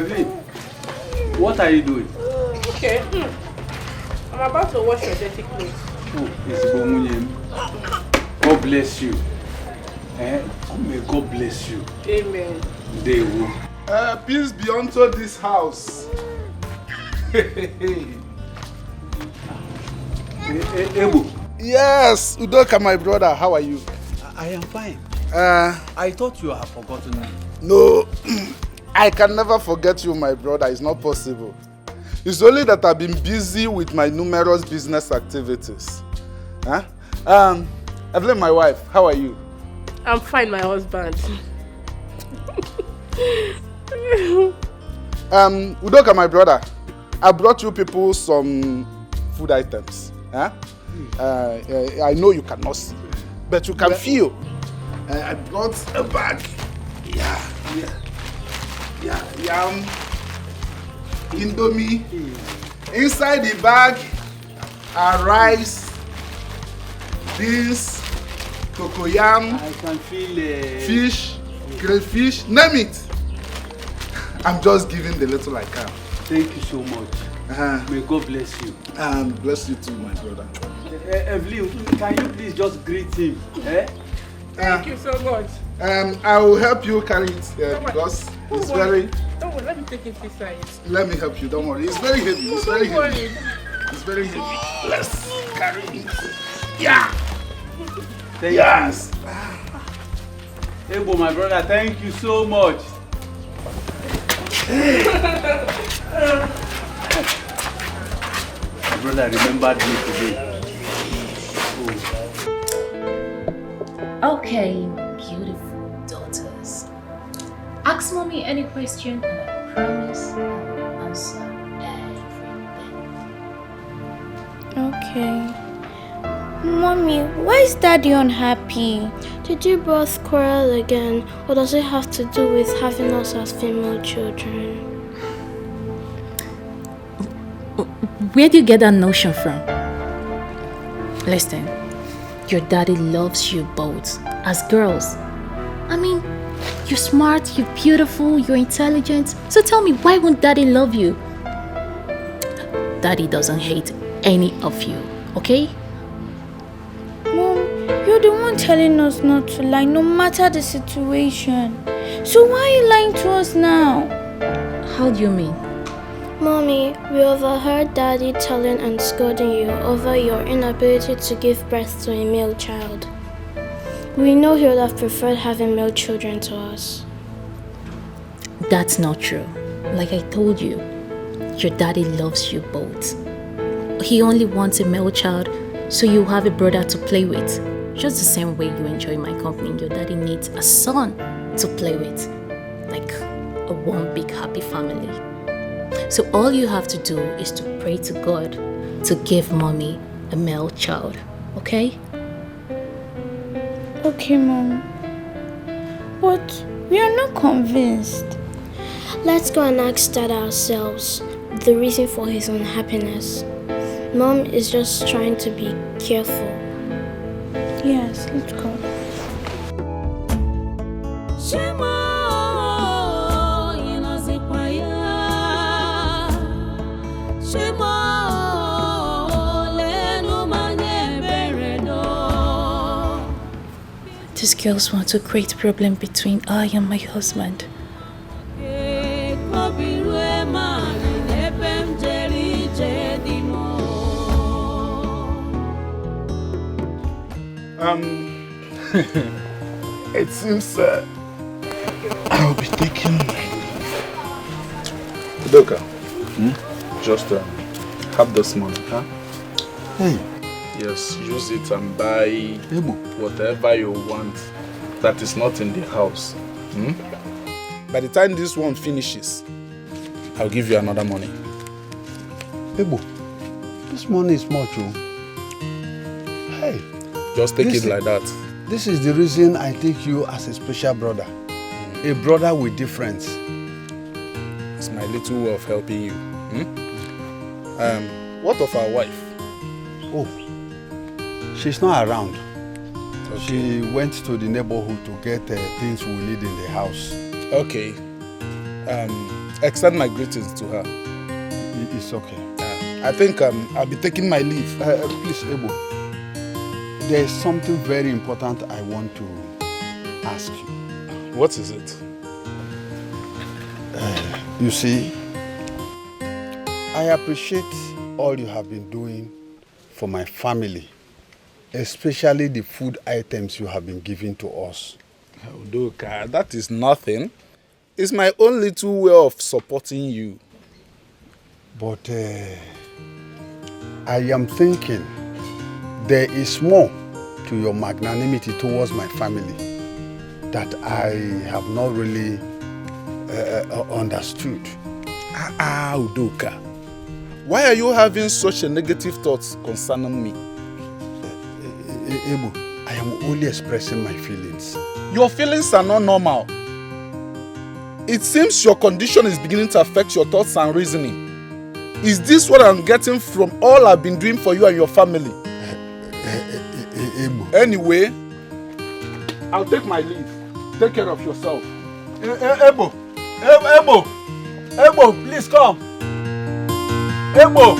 Evelyn, what are you doing? Okay. I'm about to wash your dirty clothes. Oh, it's Bomunyem. God bless you. May God bless you. Amen. They will. Peace be unto this house. Ebu. Yes, Udoka, my brother. How are you? I am fine. I thought you had forgotten me. No, I can never forget you, my brother. It's not possible. It's only that I've been busy with my numerous business activities. Huh? Evelyn, my wife, how are you? I'm fine, my husband. Udoka, my brother, I brought you people some food items. Huh? I know you cannot see, but you can feel. I brought a bag. Yeah. Yam, Indomie. Inside the bag are rice, beans, cocoyam, I can feel fish, crayfish, name it. I'm just giving the little I can. Thank you so much. May God bless you. And bless you too, my brother. Evelyn, can you please just greet him? Thank you so much. I will help you carry it because it's very... Don't worry, let me take it inside. Let me help you, don't worry. It's very heavy. It's very Don't heavy. worry. It's very heavy. Let's carry it. Yeah. Yes. Ebo, my brother, thank you so much. My brother remembered me today. Okay, beautiful daughters. Ask mommy any question and I promise I will answer everything. Okay. Mommy, why is Daddy unhappy? Did you both quarrel again, or does it have to do with having us as female children? Where do you get that notion from? Listen, your daddy loves you both as girls. I mean, you're smart, you're beautiful, you're intelligent. So tell me, why won't daddy love you? Daddy doesn't hate any of you, okay? Mom, you're the one telling us not to lie, no matter the situation. So why are you lying to us now? How do you mean? Mommy, we overheard Daddy telling and scolding you over your inability to give birth to a male child. We know he would have preferred having male children to us. That's not true. Like I told you, your daddy loves you both. He only wants a male child so you have a brother to play with. Just the same way you enjoy my company, your daddy needs a son to play with. Like a one big happy family. So all you have to do is to pray to God to give mommy a male child, okay? Okay, Mom. But we are not convinced. Let's go and ask Dad ourselves the reason for his unhappiness. Mom is just trying to be careful. Yes, let's go. These girls want to create a problem between I and my husband. It seems I'll be taking Udoka. Just have this money, huh? Hey. Yes, use it and buy whatever you want that is not in the house. By the time this one finishes, I'll give you another money. Ebo, this money is much, oh. Hey. Just take it like that. This is the reason I take you as a special brother. A brother with difference. It's my little way of helping you. What of our wife? Oh, she's not around. Okay. She went to the neighborhood to get things we need in the house. Okay. extend my greetings to her. It's okay. I think I'll be taking my leave. Please, Ebo. There is something very important I want to ask you. What is it? You see, I appreciate all you have been doing for my family, especially the food items you have been giving to us. Udoka, that is nothing. It's my own little way of supporting you. But I am thinking there is more to your magnanimity towards my family that I have not really understood. Udoka, why are you having such a negative thoughts concerning me? Ebo, I am only expressing my feelings. Your feelings are not normal. It seems your condition is beginning to affect your thoughts and reasoning. Is this what I'm getting from all I've been doing for you and your family? Anyway, I'll take my leave. Take care of yourself. Ebo, please come. Ebo.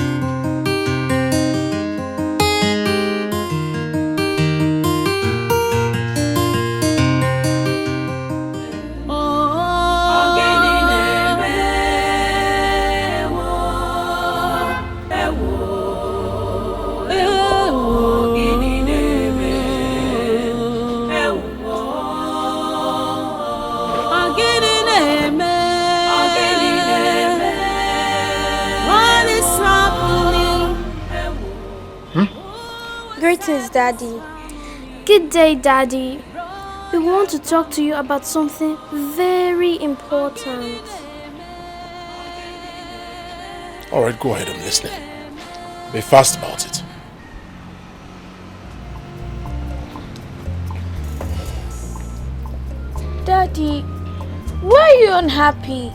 Greetings, Daddy. Good day, Daddy. We want to talk to you about something very important. Alright, go ahead, I'm listening. Be fast about it. Daddy, why are you unhappy?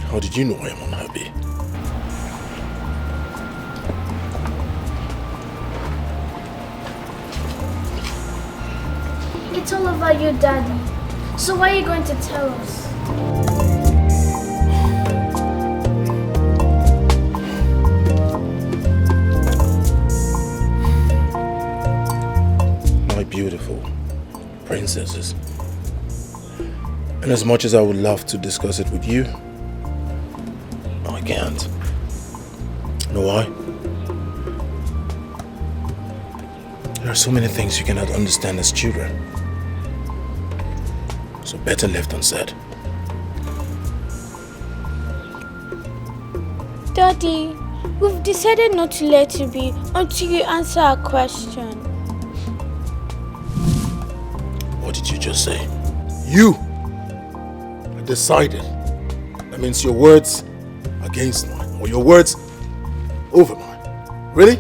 How did you know I am unhappy? It's all about you, Daddy. So why are you going to tell us? My beautiful princesses. And as much as I would love to discuss it with you, I can't. You know why? There are so many things you cannot understand as children. So better left unsaid. Daddy, we've decided not to let you be until you answer our question. What did you just say? You decided. That means your words against mine, or your words over mine. Really?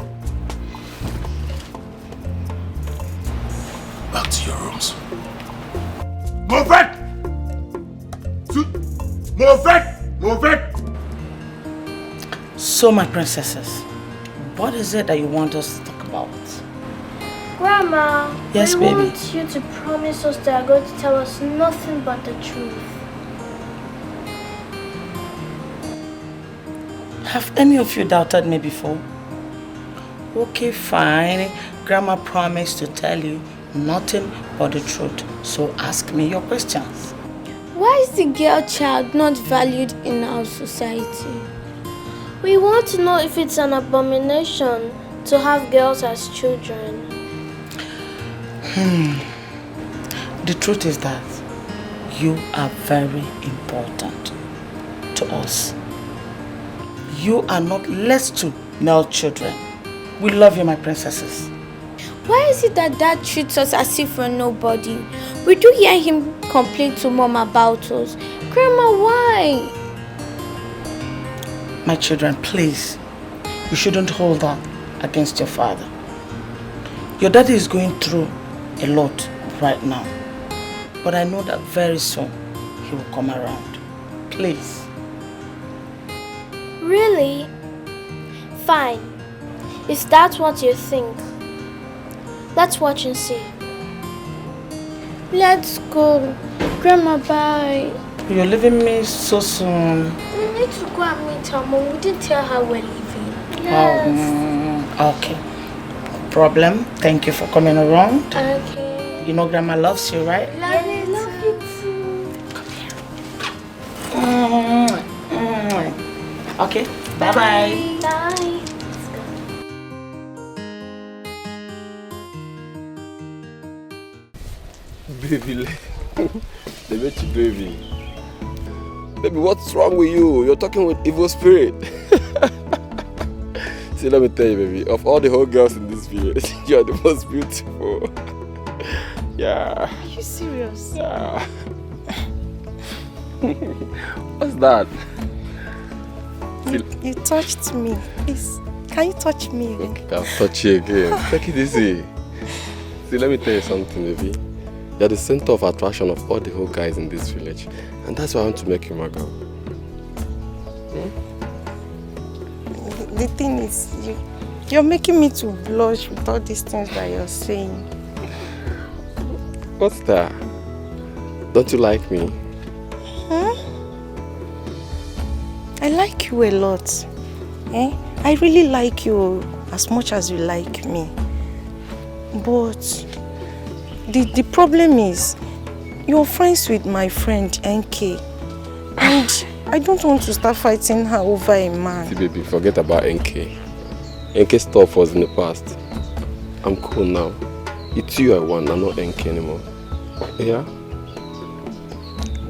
Back to your rooms. Move it! Move it! Move it! So, my princesses, what is it that you want us to talk about? Grandma, Yes, we baby. want you to promise us that you're going to tell us nothing but the truth. Have any of you doubted me before? Okay, fine. Grandma promised to tell you nothing but the truth. So ask me your questions. Why is the girl child not valued in our society? We want to know if it's an abomination to have girls as children. The truth is that you are very important to us. You are not less to male children. We love you, my princesses. Why is it that Dad treats us as if we're nobody? We do hear him complain to Mom about us. Grandma, why? My children, please, you shouldn't hold that against your father. Your daddy is going through a lot right now. But I know that very soon he will come around. Please. Really? Fine. If that's what you think, let's watch and see. Let's go. Grandma, bye. You're leaving me so soon. We need to go and meet her mom. We didn't tell her we're leaving. Yes. Okay. No problem. Thank you for coming around. Okay. You know Grandma loves you, right? Love you too. Come here. Okay. Bye-bye. Bye. Baby, they met you, baby. Baby, what's wrong with you? You're talking with evil spirit. See, let me tell you, baby, of all the whole girls in this village, you're the most beautiful. Yeah. Are you serious? Yeah. What's that? You touched me. Please, can you touch me again? Okay, I'll touch you again. Take it easy. See, let me tell you something, baby. You're the center of attraction of all the whole guys in this village. And that's why I want to make you my girl. The thing is, you're making me to blush with all these things that you're saying. What's that? Don't you like me? Huh? I like you a lot. Eh? I really like you as much as you like me. But the problem is, you're friends with my friend NK. And I don't want to start fighting her over a man. See, baby, forget about NK. NK stuff was in the past. I'm cool now. It's you I want, I'm not NK anymore. Yeah?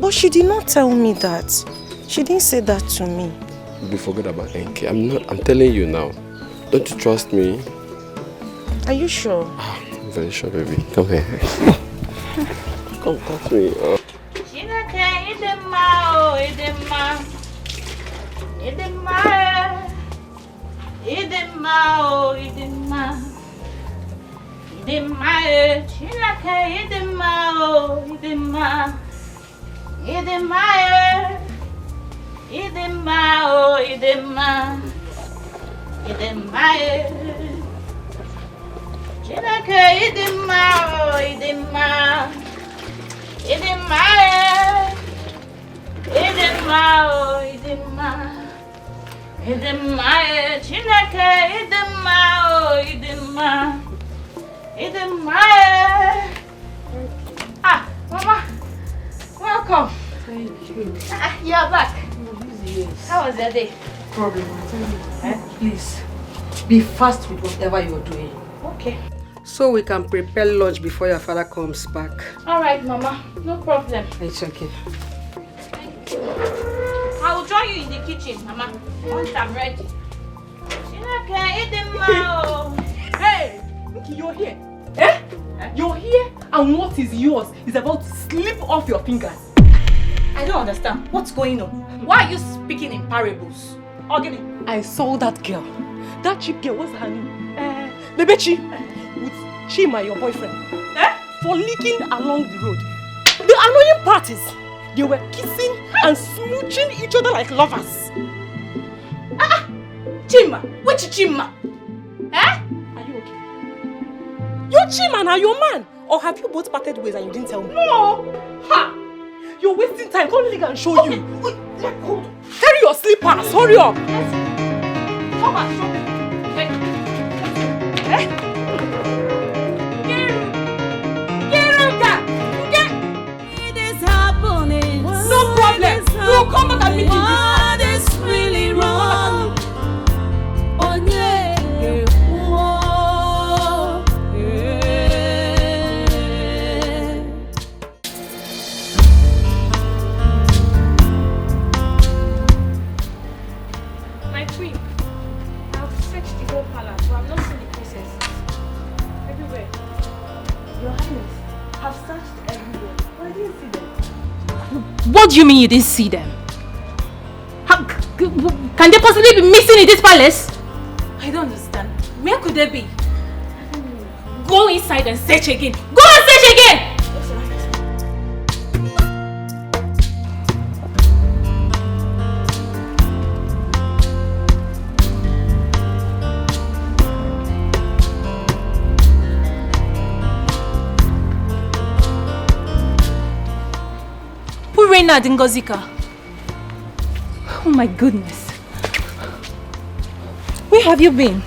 But she did not tell me that. She didn't say that to me. Baby, forget about NK. I'm telling you now. Don't you trust me? Are you sure? I'm very sure, baby. Come here. Come touch me. Ah, Mama, welcome. Thank you. You're back. Yes. How was your day? Problem, I tell you. Please, be fast with whatever you're doing. Okay. So we can prepare lunch before your father comes back. All right, Mama. No problem. It's okay. Thank you. I will join you in the kitchen, Mama, once I'm ready. Hey, you're here. Eh? You're here, and what is yours is about to slip off your fingers. I don't understand. What's going on? Why are you speaking in parables? Ogini, I saw that girl. That cheap girl, what's her name? Bebechi. With Chima, your boyfriend. Frolicking along the road. The annoying part is, they were kissing and smooching each other like lovers. Chima? Which Chima? Are you okay? Your Chima now, your man. Or have you both parted ways and you didn't tell me? No! Ha! You're wasting time. Come let me go and show you. Carry your slippers. Hurry up. Come on, show me. No problem. You'll come back and meet me. What is really wrong? Oh yeah. My queen, I've searched the whole palace, but I've not seen the princesses. Everywhere. Your Highness, I've searched everywhere, but I didn't see them. What do you mean you didn't see them? Can they possibly be missing in this palace? I don't understand. Where could they be? Go inside and search again. Go and search again! Dn't Ngozika. Oh my goodness. Where have you been?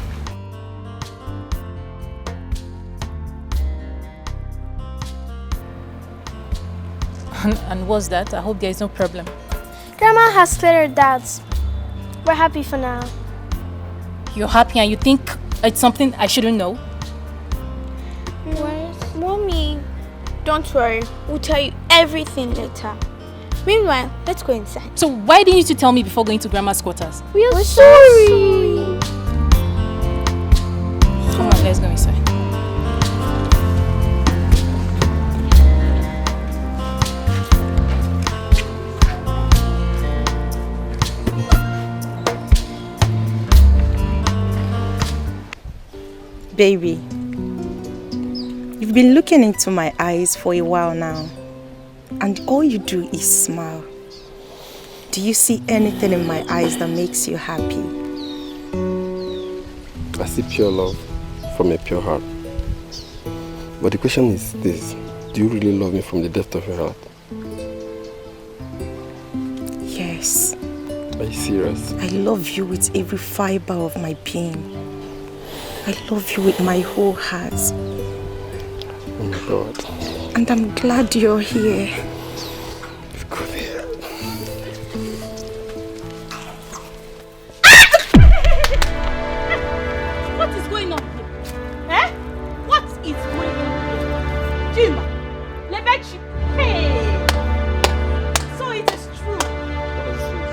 And what's that? I hope there is no problem. Grandma has cleared her doubts. We're happy for now. You're happy and you think it's something I shouldn't know? Mommy, don't worry. We'll tell you everything later. Meanwhile, let's go inside. So why didn't you tell me before going to Grandma's quarters? We're sorry. Come on, let's go inside. Baby, you've been looking into my eyes for a while now, and all you do is smile. Do you see anything in my eyes that makes you happy? I see pure love from a pure heart. But the question is this: do you really love me from the depth of your heart? Yes. Are you serious? I love you with every fiber of my being. I love you with my whole heart. Oh my God. And I'm glad you're here. It's good here. What is going on here? Eh? What is going on here? Jima, Lebechi, hey! So it is true.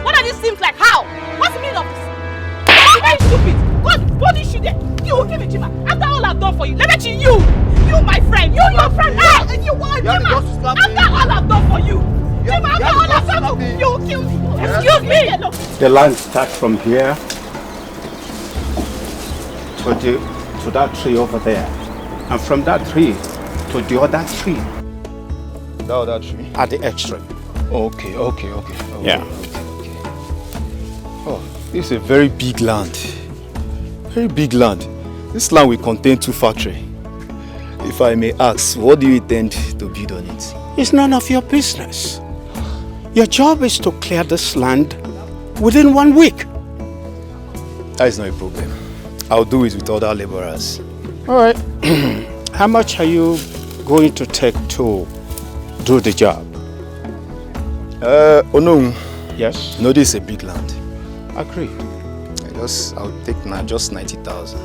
What are these things like? How? What's the meaning of this? You're very stupid. God, what is she there? You give me Jima. After all I've done for you, Lebechi, you my friend, you your friend. Hey, you want Jima? After all I've done for you, Jima, after all I've done for you, you will kill me. Excuse me. The line starts from here to that tree over there, and from that tree to the other tree. The other tree? At the extreme. Okay. Yeah. Okay. Oh, this is a very big land. Very big land. This land will contain 2 factories. If I may ask, what do you intend to build on it? It's none of your business. Your job is to clear this land within 1 week. That is not a problem. I'll do it with other laborers. All right. How much are you going to take to do the job? Knowng. Yes? No, this is a big land. Agree. I'll take just 90,000.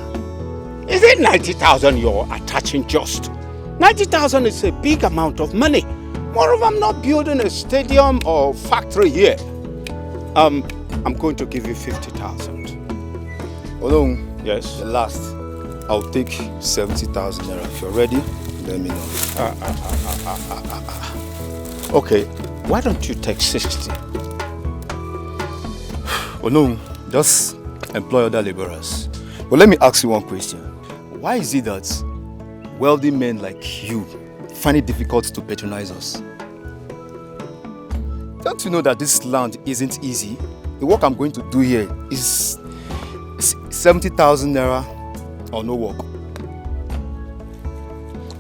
Is it 90,000 you're attaching just? 90,000 is a big amount of money. Moreover, I'm not building a stadium or factory here. I'm going to give you 50,000. Knowng. Yes? The last. I'll take 70,000 naira. If you're ready, let me know. Okay, why don't you take 60? Knowng, just employ other laborers. But let me ask you one question. Why is it that wealthy men like you find it difficult to patronize us? Don't you know that this land isn't easy? The work I'm going to do here is 70,000 naira or no work.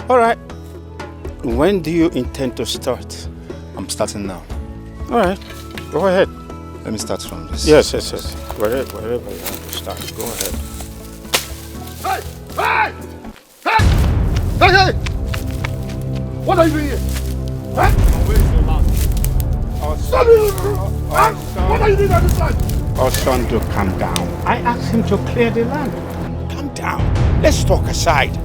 All right. When do you intend to start? I'm starting now. All right. Go ahead. Let me start from this. Yes. Wherever you want to start, go ahead. Hey! What are you doing here? Huh? Where is your land? What are you doing at this land? Our son, to calm down. I asked him to clear the land. Calm down. Let's talk aside.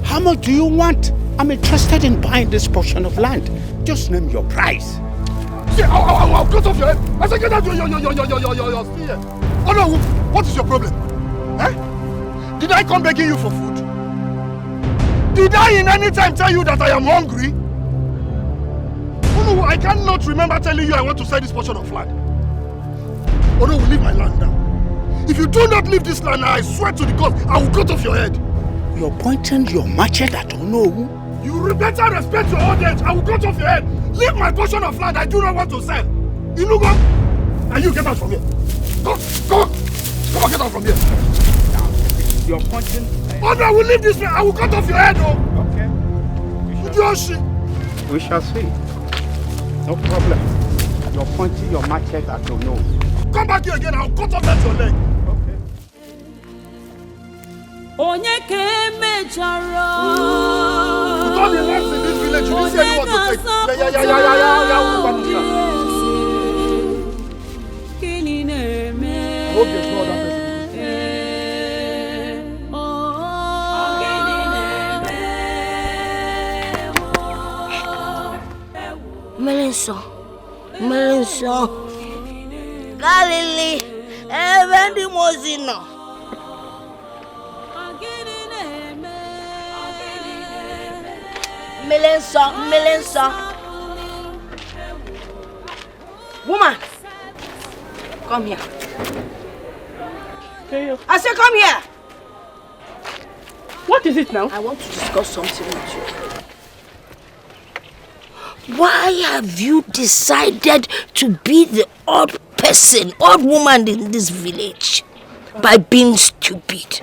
How much do you want? I'm interested in buying this portion of land. Just name your price. See, I'll cut off your head. I said, get out your spear. Oh no, what is your problem? Eh? Did I come begging you for food? Did I in any time tell you that I am hungry? Oh no, I cannot remember telling you I want to sell this portion of land. Oh no, leave my land now. If you do not leave this land now, I swear to the God, I will cut off your head. You're pointing your machete at Ono. You better respect your audience. I will cut off your head. Leave my portion of land I do not want to sell. Inugo, and you get out from here. Go on, get out from here. You're pointing. Oh no, I will leave this place. I will cut off your head, oh. Okay. We shall see. No problem. You're pointing your machete at your nose. Come back here again, I'll cut off that your leg. Onye kemejara. With all the lives in this village, you didn't say you want to take. I hope there's no other person. Melenso. Galili, Evendi Mozino. Melenso. Woman, come here. I said, come here. What is it now? I want to discuss something with you. Why have you decided to be the odd woman in this village by being stupid?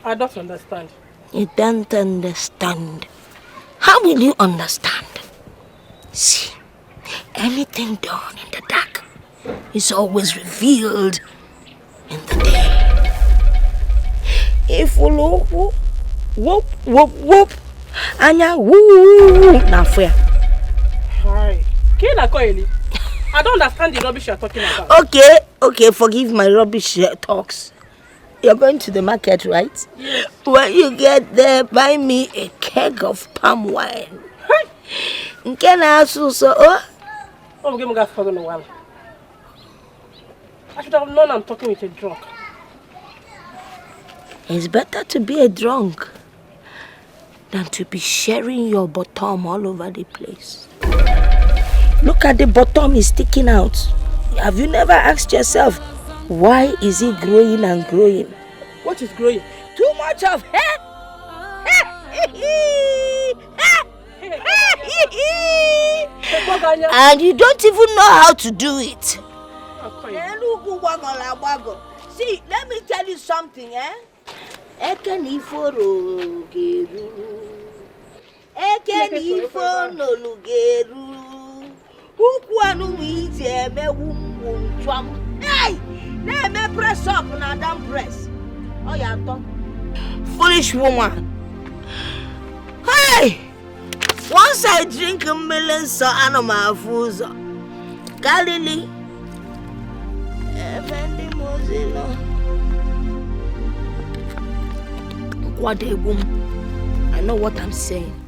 I don't understand. You don't understand. How will you understand? See, anything done in the dark is always revealed in the day. If you look, whoop, anya woo, na fair. Hi. I don't understand the rubbish you're talking about. Okay, forgive my rubbish talks. You're going to the market, right? Yes. When you get there, buy me a keg of palm wine. Can I also I should have known I'm talking with a drunk. It's better to be a drunk than to be sharing your bottom all over the place. Look at the bottom is sticking out. Have you never asked yourself, why is it growing and growing? What is growing? Too much of hair. And you don't even know how to do it. See, let me tell you something, Hey! Let me press up and I don't press. Oh, yeah, foolish woman. Hey! Once I drink a million so animal foods. Galilee. What a woman. I know what I'm saying.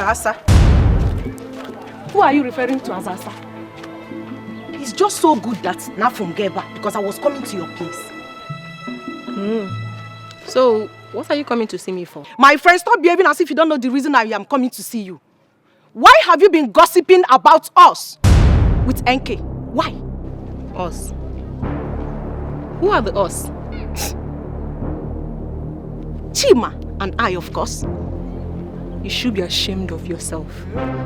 Asa. Who are you referring to as Asa? It's just so good that Nafum gave back because I was coming to your place. So, what are you coming to see me for? My friend, stop behaving as if you don't know the reason I am coming to see you. Why have you been gossiping about us with NK? Why? Us? Who are the us? Chima and I, of course. You should be ashamed of yourself.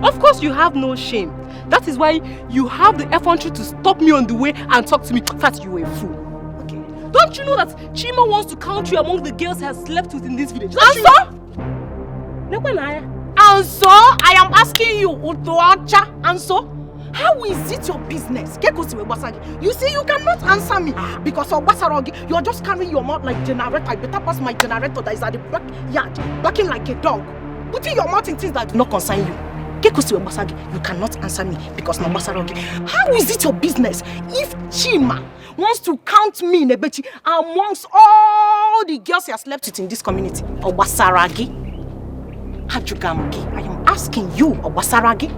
Of course you have no shame. That is why you have the effrontery to stop me on the way and talk to me. In fact, you were a fool. Okay. Don't you know that Chima wants to count you among the girls he has slept with in this village? And so? I am asking you, Utoacha, and so? How is it your business? You see, you cannot answer me because of Basarogi, you are just carrying your mouth like generator. I better pass my generator that is at the backyard, barking like a dog. Putting your mouth in things that do not concern you. You cannot answer me because no Basarogi. How is it your business if Chima wants to count me, Nebechi, amongst all the girls he has slept with in this community? Or Basaragi? Hajugamki, I am asking you, or Basaragi?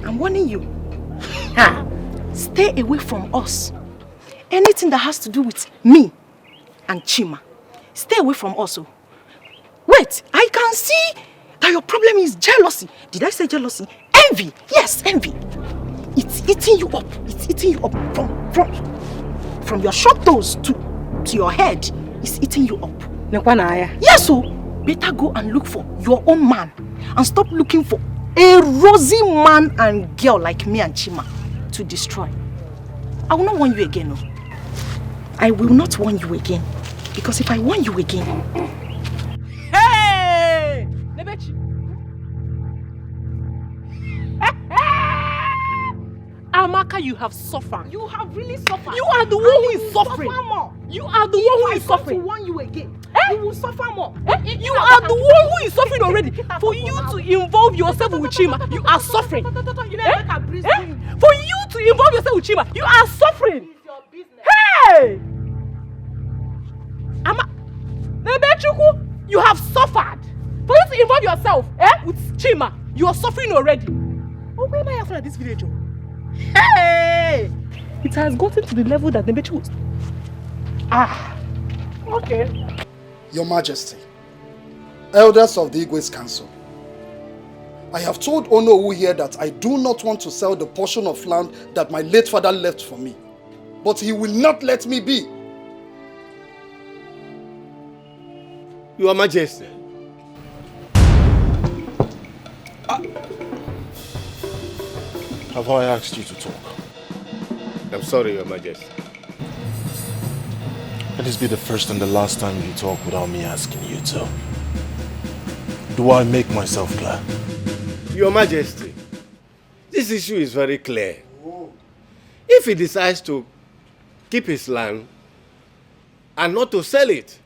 I'm warning you. Stay away from us. Anything that has to do with me and Chima, stay away from us. Wait, I can see that your problem is jealousy. Did I say jealousy? Envy. Yes, envy. It's eating you up. It's eating you up from your short toes to your head. It's eating you up. Yes, so better go and look for your own man and stop looking for a rosy man and girl like me and Chima to destroy. I will not warn you again. No. I will not warn you again. Because if I warn you again... Hey! Nebechi! Amaka, you have suffered. You have really suffered. You are the one who is suffering. Suffer more. You are the one who is suffering. If I warn you again, you will suffer more. You are the one who is suffering already. For you to involve yourself with Chima, you are suffering. For you to involve yourself with Chima, you are suffering. Hey! Nebechuku, you have suffered. For you to involve yourself with Chima, you are suffering already. Oh, where am I after this village? Hey! It has gotten to the level that Nebechuku... Okay. Your Majesty, elders of the Igwe's Council, I have told Onowu here that I do not want to sell the portion of land that my late father left for me. But he will not let me be. Your Majesty. Have I asked you to talk? I'm sorry, Your Majesty. Let this be the first and the last time you talk without me asking you to. Do I make myself clear? Your Majesty, this issue is very clear. If he decides to keep his land and not to sell it,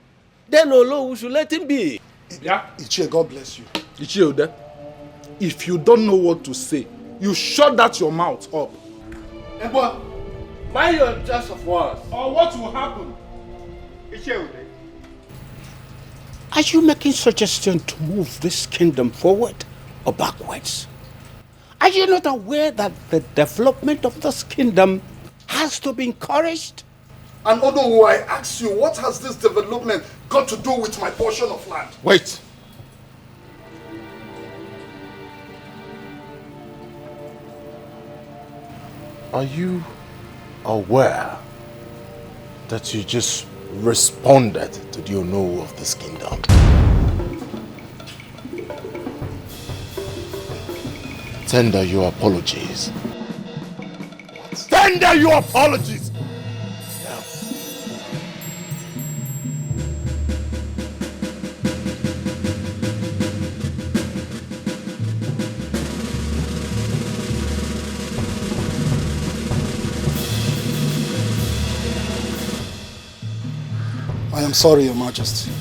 then Olowu should let him be. Yeah. Ichie, God bless you. Ichie, if you don't know what to say, you shut that your mouth up. Ebo, mind your choice of words. Or what will happen? Are you making suggestion to move this kingdom forward or backwards? Are you not aware that the development of this kingdom has to be encouraged? And Onowu, I ask you, what has this development got to do with my portion of land? Wait. Are you aware that you just responded to the Onowu of this kingdom? Tender your apologies. What? Tender your apologies! Yeah. I am sorry, Your Majesty.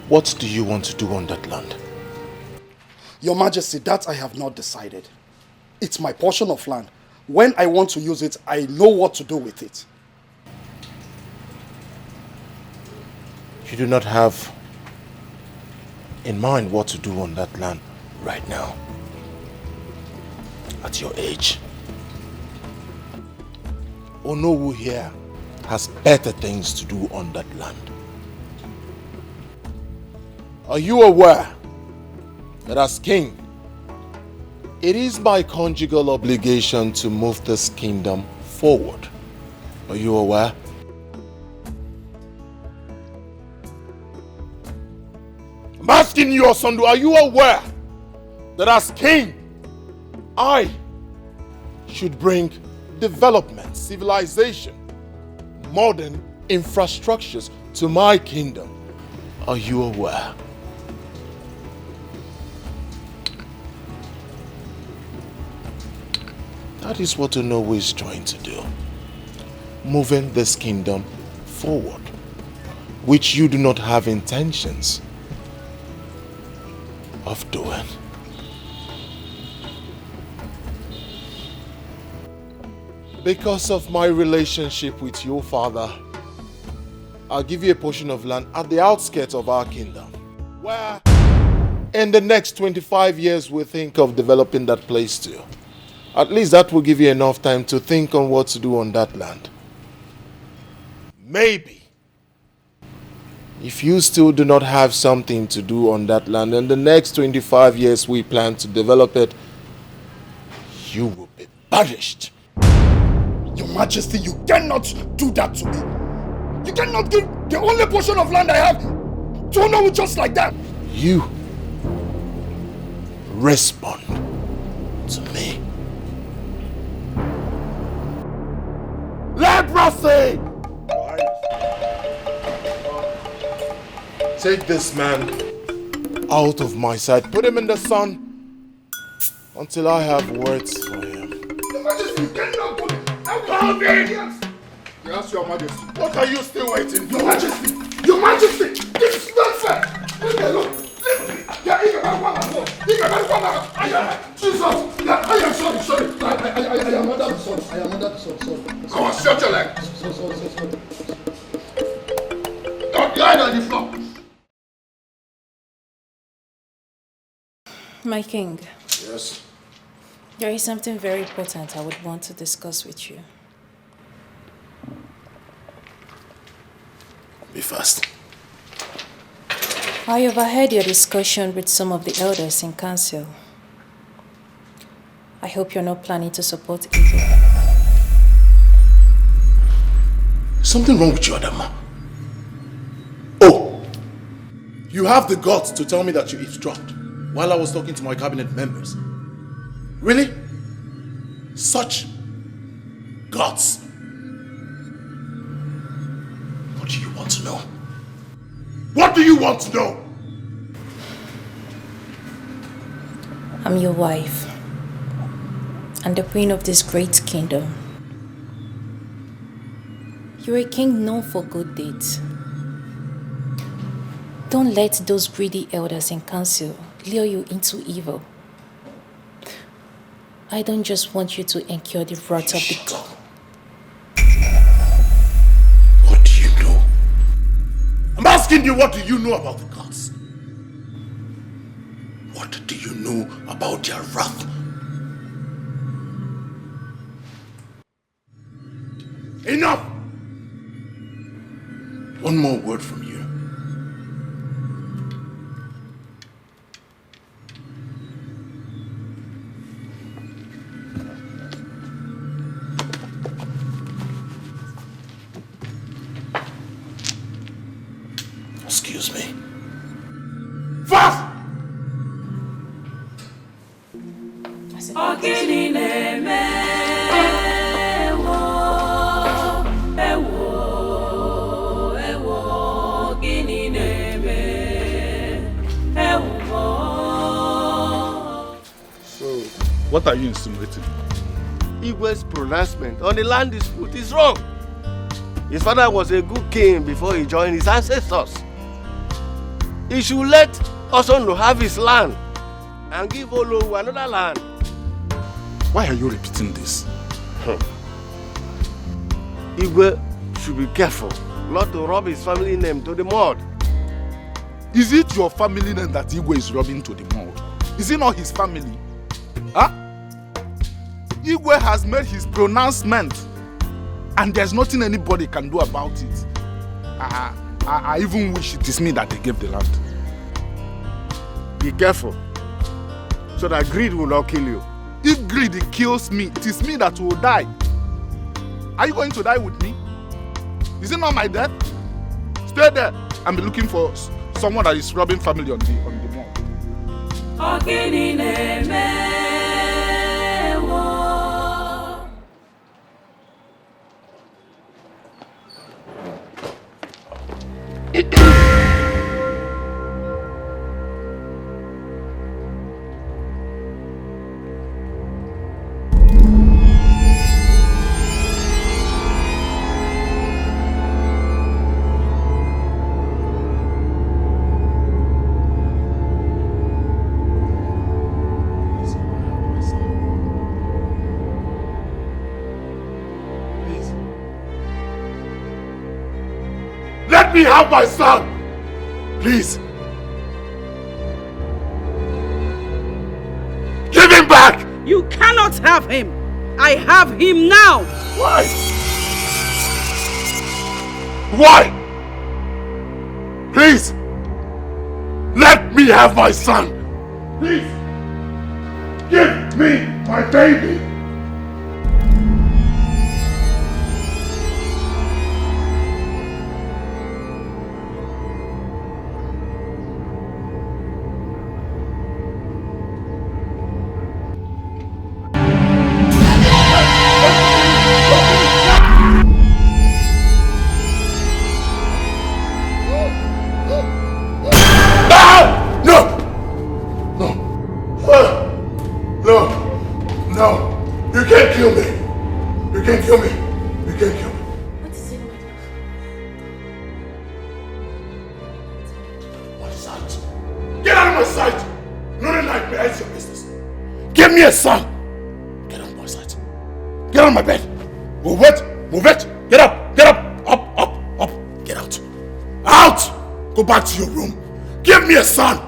What do you want to do on that land? Your Majesty, that I have not decided. It's my portion of land. When I want to use it, I know what to do with it. You do not have in mind what to do on that land right now, at your age. Onowu here has better things to do on that land. Are you aware that as king, it is my conjugal obligation to move this kingdom forward? Are you aware? I'm asking you, Osondu, are you aware that as king, I should bring development, civilization, modern infrastructures to my kingdom? Are you aware? That is what Onowu is trying to do. Moving this kingdom forward, which you do not have intentions of doing. Because of my relationship with your father, I'll give you a portion of land at the outskirts of our kingdom, where in the next 25 years we'll think of developing that place too. At least that will give you enough time to think on what to do on that land. Maybe If you still do not have something to do on that land, in the next 25 years we plan to develop it, you will be punished. Your Majesty, you cannot do that to me. You cannot give the only portion of land I have to no just like that. You respond to me. Leprosy! Take this man out of my sight. Put him in the sun until I have words for him. Your Majesty, you cannot put him. Come in! Yes, Your Majesty. What are you still waiting for? Your Majesty! Your Majesty! This is not fair! Leave me alone! Leave me! Jesus! I am sorry. I am under the sun. Come on, shut your leg! Sorry. Don't lie on the floor! My king. Yes? There is something very important I would want to discuss with you. Be fast. I overheard your discussion with some of the elders in council. I hope you're not planning to support evil. Something wrong with you, Adama. Oh! You have the guts to tell me that you eavesdropped while I was talking to my cabinet members. Really? Such guts. What do you want to know? What do you want to know? I'm your wife and the queen of this great kingdom. You're a king known for good deeds. Don't let those greedy elders in council lure you into evil. I don't just want you to incur the wrath of the god. What do you know? I'm asking you, what do you know about the gods? What do you know about their wrath? Enough! One more word from you. Excuse me. Fast! So, what are you insinuating? Igwe's pronouncement on the land dispute is wrong. His father was a good king before he joined his ancestors. He should let Osondo have his land and give Olu another land. Why are you repeating this? Igwe should be careful not to rub his family name to the mud. Is it your family name that Igwe is rubbing to the mud? Is it not his family? Huh? Igwe has made his pronouncement and there's nothing anybody can do about it. I even wish it is me that they gave the land. Be careful so that greed will not kill you. If greed kills me, it is me that will die. Are you going to die with me? Is it not my death? Stay there and be looking for someone that is robbing family on the mall. Let me have my son! Please! Give him back! You cannot have him! I have him now! Why? Why? Please! Let me have my son! Please! Give me my baby! Son! Get out of my sight. Get out of my bed. Move it. Move it. Get up. Get up. Up, up, up. Get out. Out! Go back to your room. Give me a son.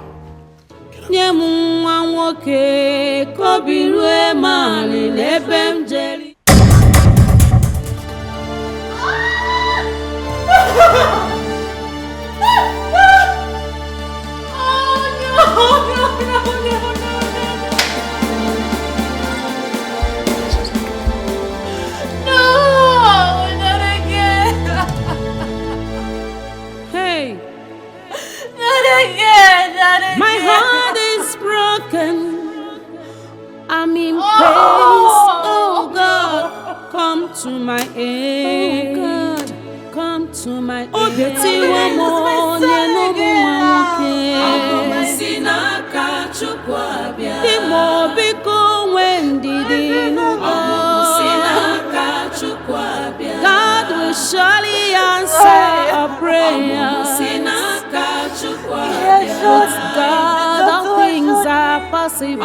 My heart is broken. I'm in pain. Oh God, come to my aid. Oh God, come to my aid. Oh, God will surely answer a prayer. With God, all things are possible.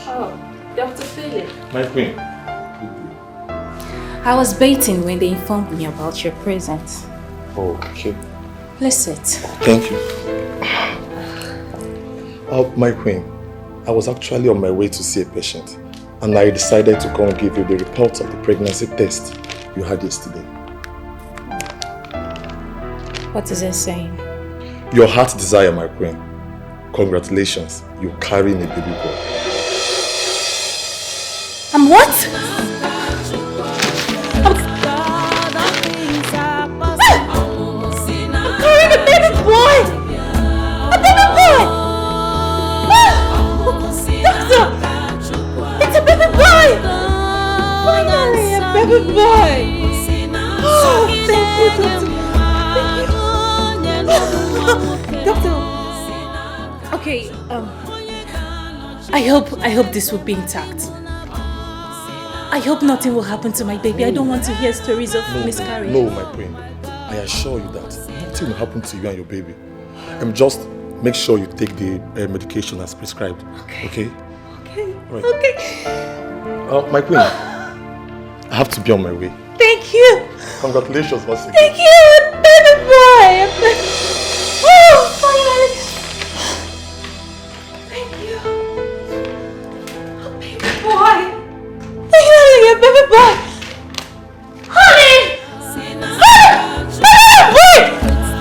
Oh, Dr. Philip. My queen. I was baiting when they informed me about your presence. Oh, okay. Let's sit. Thank you. My queen, I was actually on my way to see a patient, and I decided to come and give you the results of the pregnancy test you had yesterday. What is it saying? Your heart's desire, my queen. Congratulations, you're carrying a baby boy. I'm what? I'm carrying a baby boy! A baby boy! Doctor! It's a baby boy! Finally, a baby boy! Oh, thank you, Doctor. Doctor. Okay, I hope this will be intact. I hope nothing will happen to my baby. I don't want to hear stories of miscarriage. No, my queen. I assure you that nothing will happen to you and your baby. Just make sure you take the medication as prescribed. Okay? Okay. Right. Okay. My queen, I have to be on my way. Thank you. Congratulations once again. Thank you, baby boy. Oh, finally. Thank you. A baby boy. Finally, a baby boy. Honey. Honey. Baby boy.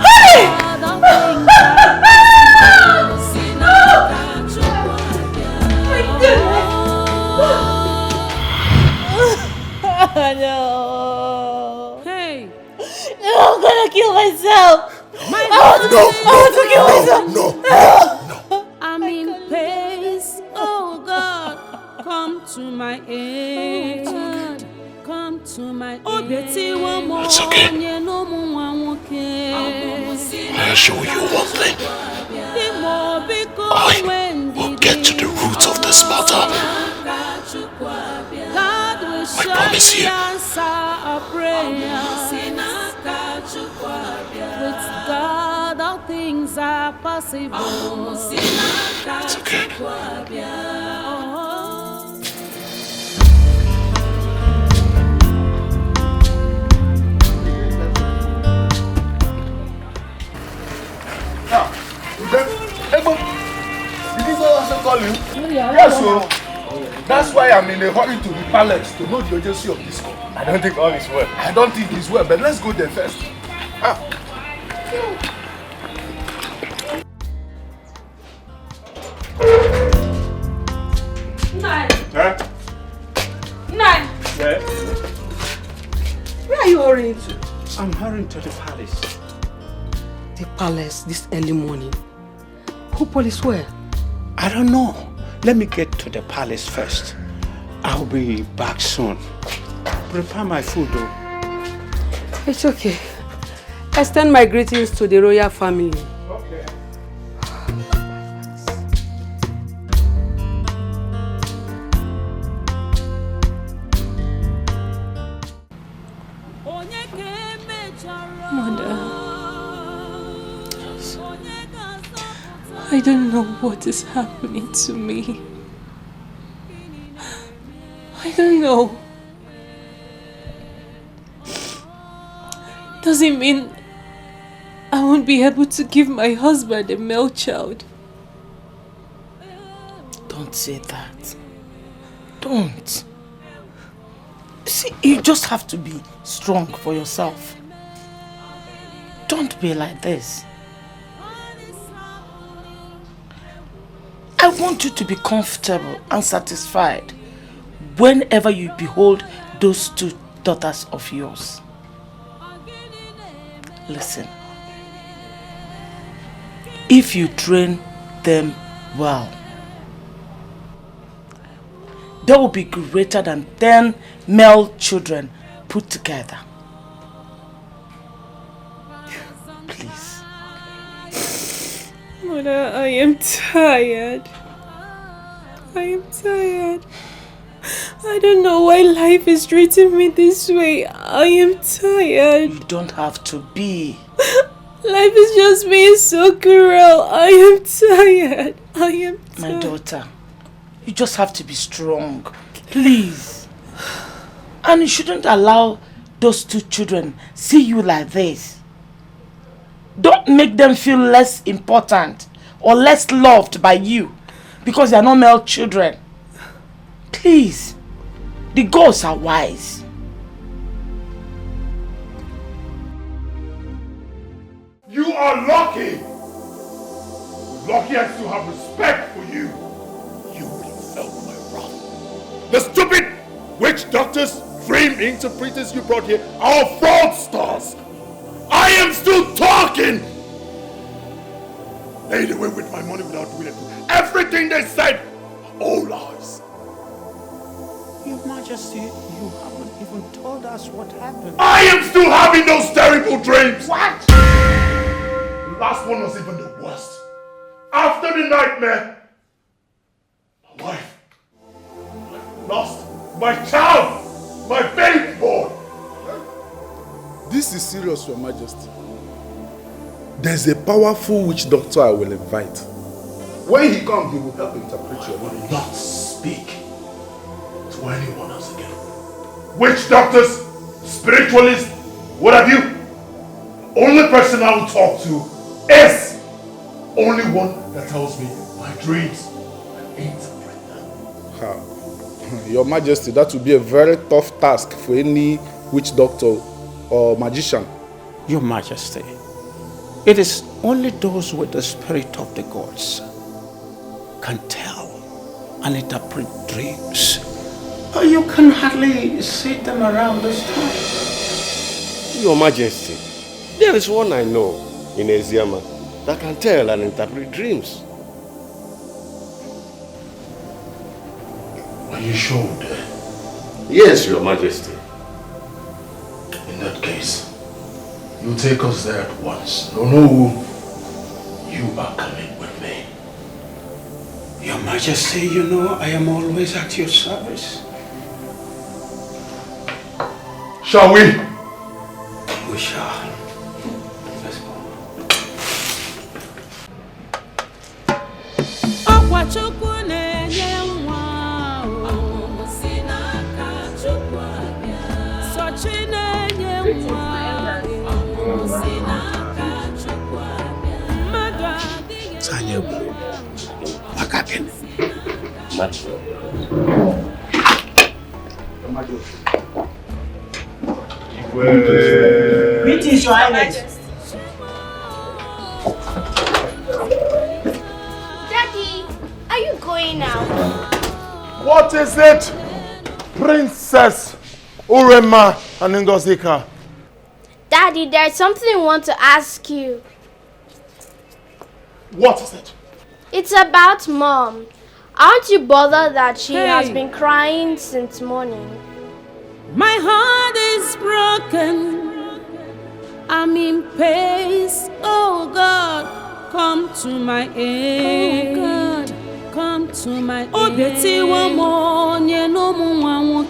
Honey. No. Hey. No, I'm gonna kill myself. I want to kill myself. No. I'm in pain. Oh God, come to my aid. Come to my aid. It's okay. I assure you one thing. I will get to the root of this matter. I promise you. With God, all things are possible. It's okay. call you? Yes, so that's why I'm in a hurry to the palace to know the urgency of this call. I don't think all is well. I don't think it's well, but let's go there first. Nine. Huh? Nine. Yeah. Where are you hurrying to? I'm hurrying to the palace. The palace this early morning? Who police where? I don't know. Let me get to the palace first. I'll be back soon. Prepare my food though. It's okay. Extend my greetings to the royal family. Okay. Mother, I don't know what is happening to me. I don't know. Does it mean I won't be able to give my husband a male child? Don't say that. Don't. See, you just have to be strong for yourself. Don't be like this. I want you to be comfortable and satisfied whenever you behold those two daughters of yours. Listen, if you train them well, they will be greater than 10 male children put together. Please. Mother, I am tired. I am tired. I don't know why life is treating me this way. I am tired. You don't have to be. Life is just being so cruel. I am tired. I am tired. My daughter, you just have to be strong. Please. And you shouldn't allow those two children see you like this. Don't make them feel less important or less loved by you because they are not male children. Please. The gods are wise. You are lucky! Lucky I still have respect for you. You will felt my wrath. The stupid witch doctors, dream interpreters you brought here are fraudsters. I am still talking! Laid away with my money without doing it. Everything they said, all lies. Your Majesty, you haven't even told us what happened. I am still having those terrible dreams! What? The last one was even the worst. After the nightmare, my wife, I lost my child, my baby boy. This is serious, Your Majesty. There's a powerful witch doctor I will invite. When he comes, he will help interpret your will not speak to anyone else again. Witch doctors, spiritualists, what have you? Only person I will talk to is only one that tells me my dreams and interpret them. How? Your Majesty, that would be a very tough task for any witch doctor or magician. Your Majesty, it is only those with the spirit of the gods can tell and interpret dreams. You can hardly see them around this time. Your Majesty, there is one I know in Eziama that can tell and interpret dreams. Are you sure there? Yes, Your Majesty. In that case, you take us there at once. No, you are coming with me. Your Majesty, you know I am always at your service. Shall we? We shall. Let's go. again. Greetings, Your Highness. Daddy, are you going now? What is it, Princess Urema and Ngozika? Daddy, there's something I want to ask you. What is it? It's about Mom. Aren't you bothered that she Hey. has been crying since morning? My heart is broken. I'm in pain. Oh God, come to my aid. Oh God, come to my aid. Oh, Betty, one more, no more.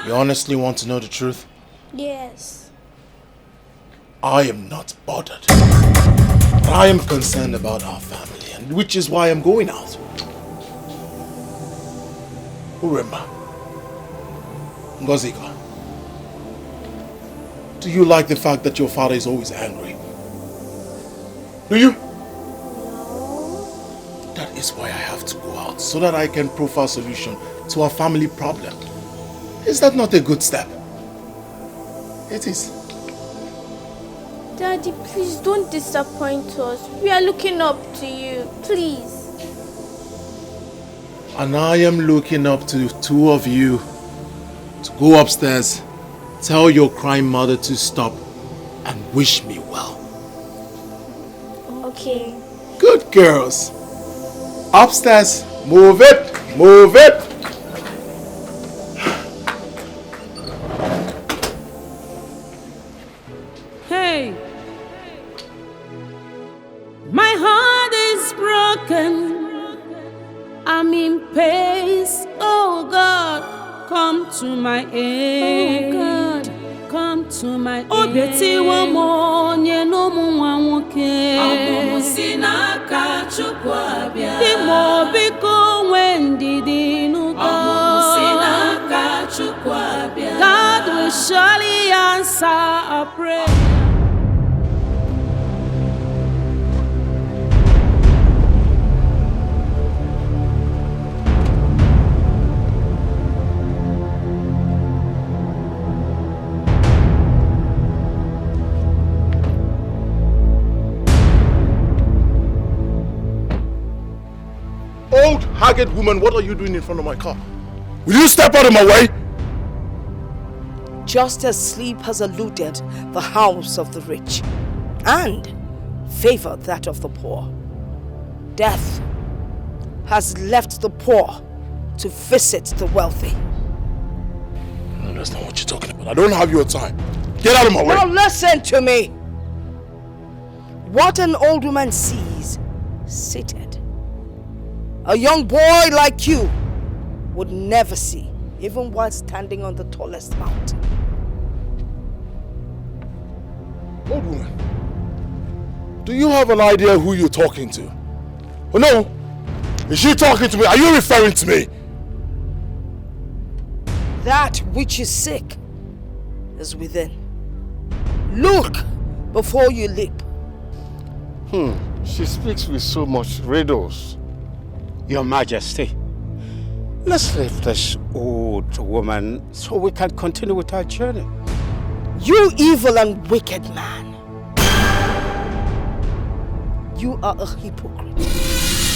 You honestly want to know the truth? Yes. I am not bothered. I am concerned about our family, and which is why I'm going out. Urema, Ngozika, do you like the fact that your father is always angry? Do you? That is why I have to go out, so that I can profile a solution to our family problem. Is that not a good step? It is. Daddy, please don't disappoint us. We are looking up to you. Please. And I am looking up to the two of you to go upstairs, tell your crying mother to stop, and wish me well. Okay. Good girls. Upstairs. Move it. Move it. Hey, my heart is broken. I'm in pain. Oh God, come to my aid. Oh God, come to my aid. Oh, Betty, one more, no more. God will surely answer our prayer. Old, haggard woman, what are you doing in front of my car? Will you step out of my way? Just as sleep has eluded the house of the rich and favored that of the poor, death has left the poor to visit the wealthy. No, that's not what you're talking about. I don't have your time. Get out of my way. Now listen to me. What an old woman sees seated, a young boy like you would never see, even while standing on the tallest mountain. Old woman, do you have an idea who you're talking to? Oh no, is she talking to me? Are you referring to me? That which is sick is within. Look before you leap. She speaks with so much riddles. Your Majesty, let's leave this old woman so we can continue with our journey. You evil and wicked man. You are a hypocrite,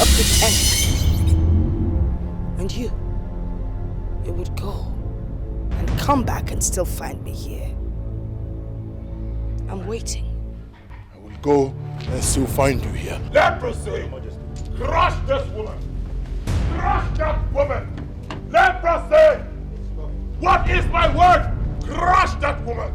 a pretender. And you would go and come back and still find me here. I'm waiting. I will go and still find you here. Leprosy! Crush this woman! Crush that woman! Leprosy! What is my word? Crush that woman!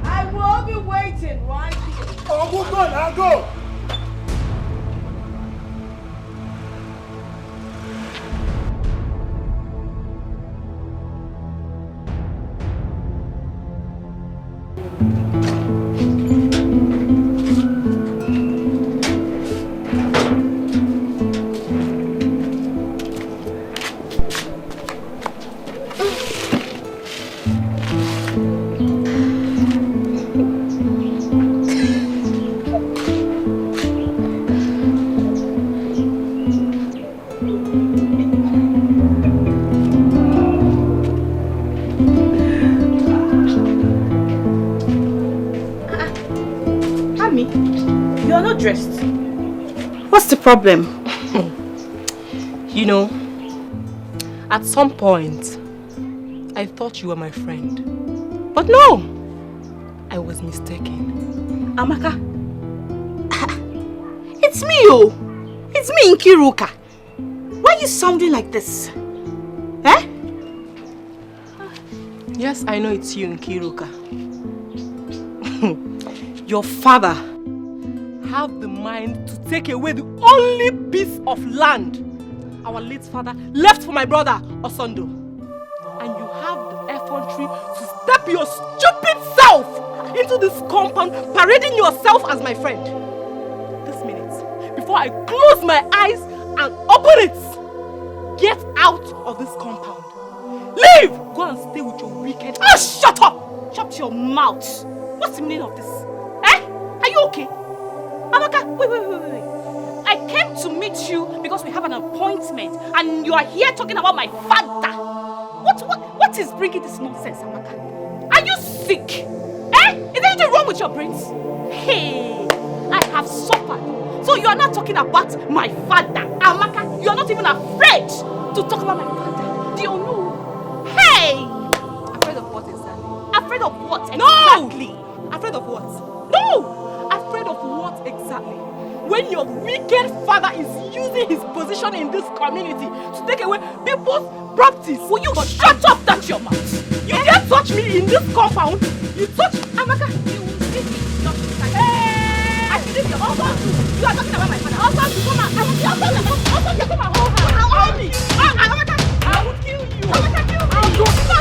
I will be waiting right here. Oh, move on, I'll go! You're not dressed. What's the problem? You know, at some point, I thought you were my friend. But no! I was mistaken. Amaka. It's me, oh! It's me, Nkiruka. Why are you sounding like this? Eh? Yes, I know it's you, Nkiruka. Your father have the mind to take away the only piece of land our late father left for my brother, Osondo. And you have the effrontery to step your stupid self into this compound, parading yourself as my friend. This minute, before I close my eyes and open it, get out of this compound. Leave! Go and stay with your wicked... Oh, shut up! Shut your mouth. What's the meaning of this? Eh? Are you okay? Amaka, wait. I came to meet you because we have an appointment and you are here talking about my father. What is bringing this nonsense, Amaka? Are you sick? Eh? Is there anything wrong with your brains? Hey, I have suffered. So you are not talking about my father. Amaka, you are not even afraid to talk about my father. Do you know? Hey! Afraid of what exactly? Afraid of what exactly? No! Afraid of what? No! Afraid of what exactly? When your wicked father is using his position in this community to take away people's properties. Will you shut up, that's your mouth? You dare touch me in this compound? You touch Amaka, you will see me. Hey! I believe you. Also, you are talking about my father. Also, you come and hold her. Hold me. Amaka, I will kill you. Amaka, kill me.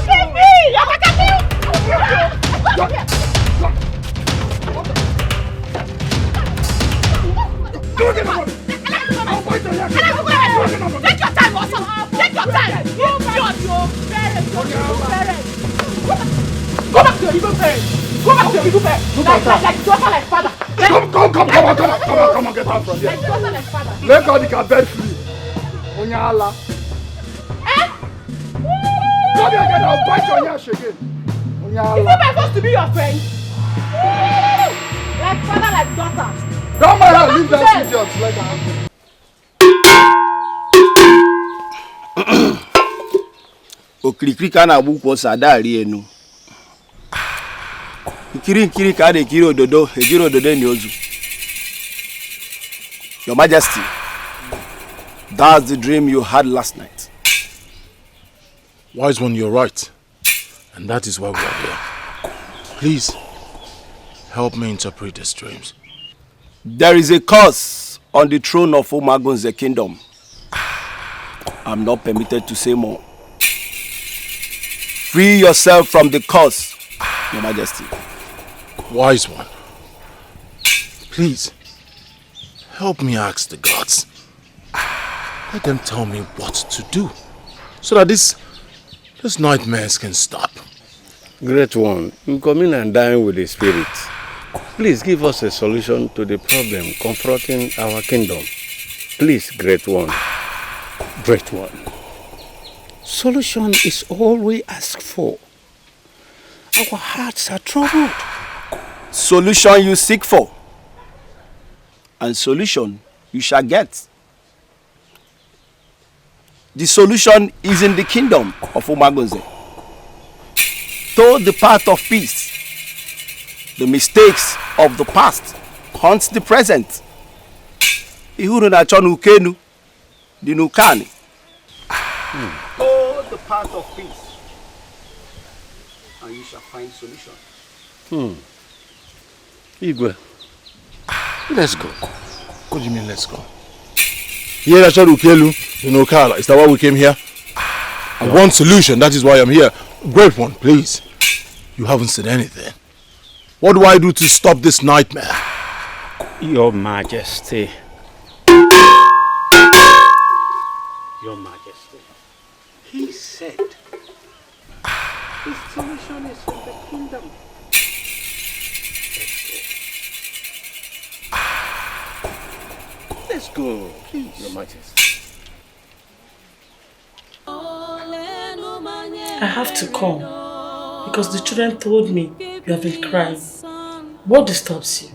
Kill me. Amaka, kill me. Take your time, also. Take your time. Your parents. Go back to your evil parents. Go back to your evil parents. Like daughter, like father. Come on, get out from here. Like daughter, like father. Let God get bed free. Onyala. Eh? Come here, get out. Bite your ass again. Onyala. Is it my supposed to be your friend? Like father, like daughter. Don't mind her, leave that idiot. Let her happen. Okirikiri ka na agbu kwọ sadari enu. Nkiri ka de kiri ododo, ejiri ododo ni ozu. Your Majesty, that's the dream you had last night. Wise one, you're right. And that is why we are here. Please, help me interpret these dreams. There is a curse on the throne of Umagunze kingdom. I'm not permitted to say more. Free yourself from the curse, Your Majesty. Wise one, please, help me ask the gods. Let them tell me what to do, so that these nightmares can stop. Great one, you come in and dine with the spirit. Please give us a solution to the problem confronting our kingdom. Please, great one. Great one. Solution is all we ask for. Our hearts are troubled. Solution you seek for, and solution you shall get. The solution is in the kingdom of Umagunze. Toward the path of peace, the mistakes of the past haunt the present. Ihuru na chonu kenu, dinukani. Toward the path of peace, and you shall find solution. Igwe, let's go. What do you mean, let's go? Here, I shall Ukelu in OKARO. Is that why we came here? I want solution. That is why I'm here. Great one, please. You haven't said anything. What do I do to stop this nightmare? Your Majesty. Your Majesty. He said, the solution is from the kingdom. Let's go, please, Your Majesty. I have to come because the children told me you have been crying. What disturbs you?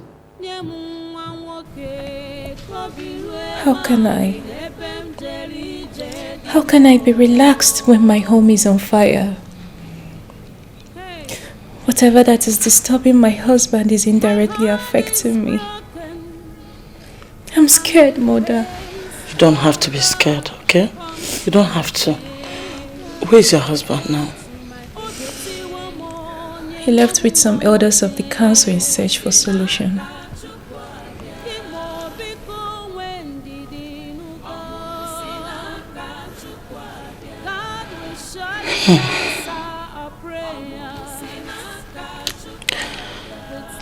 How can I be relaxed when my home is on fire? Whatever that is disturbing my husband is indirectly affecting me. I'm scared, Mother. You don't have to be scared, okay? You don't have to. Where is your husband now? He left with some elders of the council in search for solution.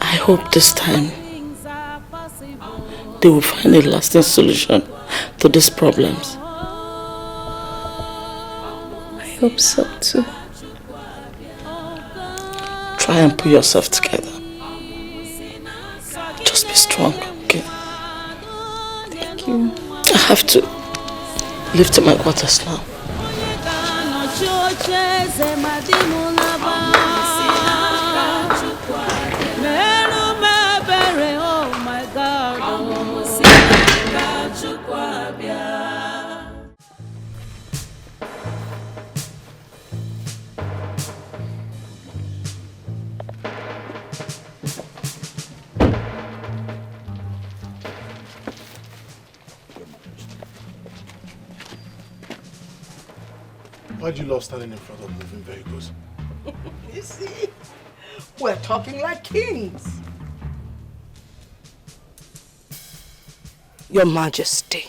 I hope this time they will find a lasting solution to these problems. I hope so too. Try and put yourself together. Just be strong, okay? Thank you. I have to leave to my quarters now. Why do you love standing in front of moving vehicles? You see, we're talking like kings. Your Majesty,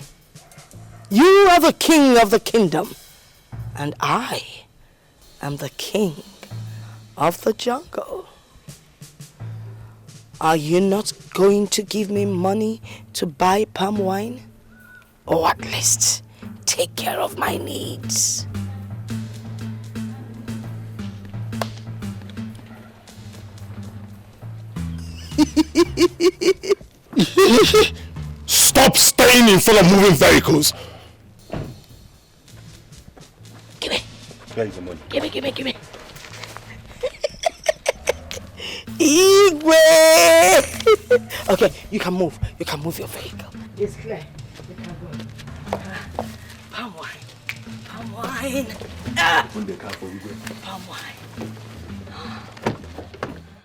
you are the king of the kingdom, and I am the king of the jungle. Are you not going to give me money to buy palm wine? Or at least take care of my needs? Stop staying in front of moving vehicles! Give me. Where is the money? Give me. Igwe! Okay, you can move your vehicle. It's clear. You can go. Palm wine. Open the car for Igwe. Palm wine.